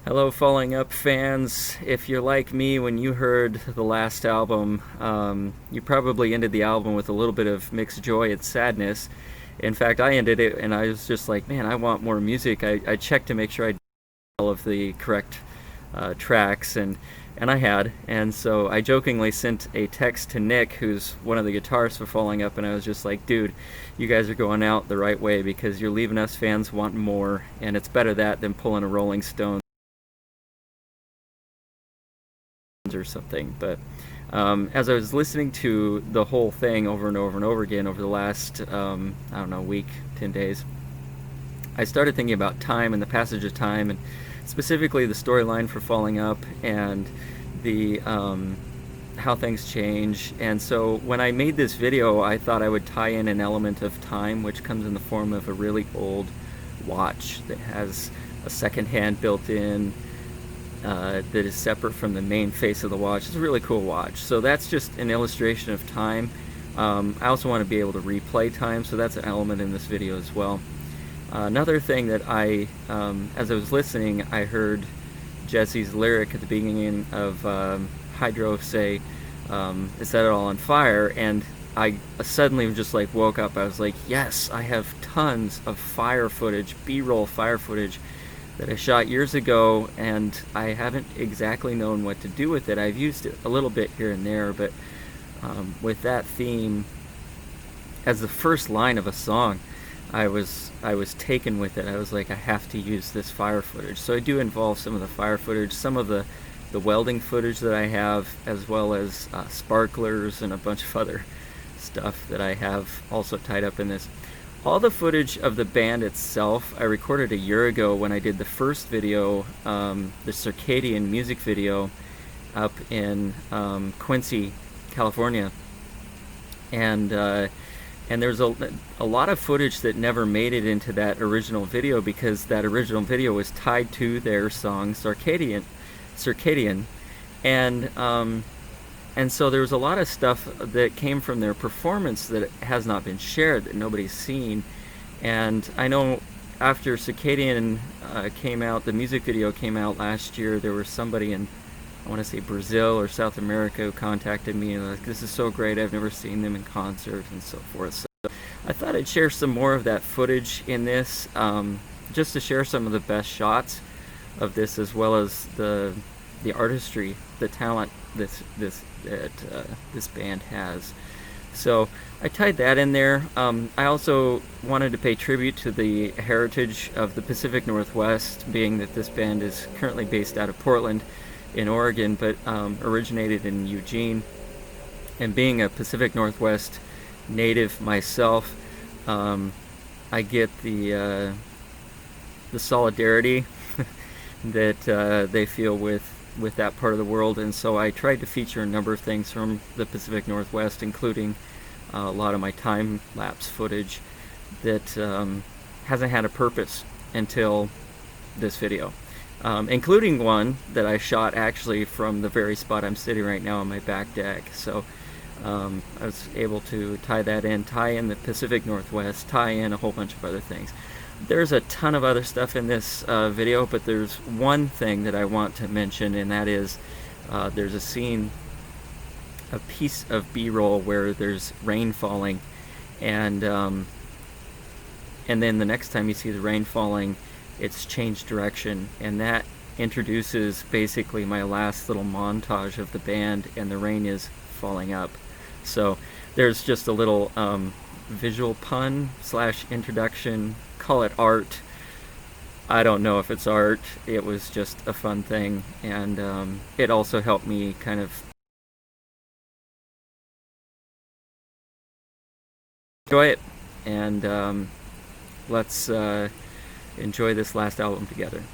Hello, Falling Up fans. If you're like me, when you heard the last album, you probably ended the album with a little bit of mixed joy and sadness. In fact, I ended it and I was just like, man, I want more music. I checked to make sure I did all of the correct tracks, and I had. And so I jokingly sent a text to Nick, who's one of the guitarists for Falling Up, and I was just like, dude, you guys are going out the right way because you're leaving us fans wanting more, and it's better that than pulling a Rolling Stone or something. But as I was listening to the whole thing over and over and over again over the last, I don't know, week, 10 days, I started thinking about time and the passage of time, and specifically the storyline for Falling Up and the how things change. And so when I made this video, I thought I would tie in an element of time, which comes in the form of a really old watch that has a second hand built in, that is separate from the main face of the watch. It's a really cool watch. So that's just an illustration of time. I also want to be able to replay time, so that's an element in this video as well. Another thing that as I was listening, I heard Jesse's lyric at the beginning of Hydro say, "Is that it all on fire?" And I suddenly just like woke up. I was like, yes, I have tons of fire footage, B-roll fire footage that I shot years ago, and I haven't exactly known what to do with it. I've used it a little bit here and there, but with that theme as the first line of a song, I was taken with it. I was like, I have to use this fire footage. So I do involve some of the fire footage, some of the welding footage that I have, as well as sparklers and a bunch of other stuff that I have also tied up in this. All the footage of the band itself I recorded a year ago when I did the first video, the Circadian music video, up in Quincy, California. And there's a lot of footage that never made it into that original video because that original video was tied to their song Circadian. And so there was a lot of stuff that came from their performance that has not been shared, that nobody's seen. And I know after Circadian came out, the music video came out last year, there was somebody in, I want to say Brazil or South America, who contacted me and like, this is so great, I've never seen them in concert and so forth. So I thought I'd share some more of that footage in this, just to share some of the best shots of this, as well as the artistry, the talent that this band has. So I tied that in there. I also wanted to pay tribute to the heritage of the Pacific Northwest, being that this band is currently based out of Portland in Oregon, but originated in Eugene. And being a Pacific Northwest native myself, I get the solidarity that they feel with that part of the world, and so I tried to feature a number of things from the Pacific Northwest, including a lot of my time-lapse footage that hasn't had a purpose until this video, including one that I shot actually from the very spot I'm sitting right now on my back deck. So I was able to tie that in, tie in the Pacific Northwest, tie in a whole bunch of other things. There's a ton of other stuff in this video, but there's one thing that I want to mention, and that is there's a scene, a piece of B-roll where there's rain falling, and then the next time you see the rain falling, it's changed direction, and that introduces basically my last little montage of the band, and the rain is falling up. So there's just a little visual pun / introduction. Call it art. I don't know if it's art. It was just a fun thing, and it also helped me kind of enjoy it. And let's enjoy this last album together.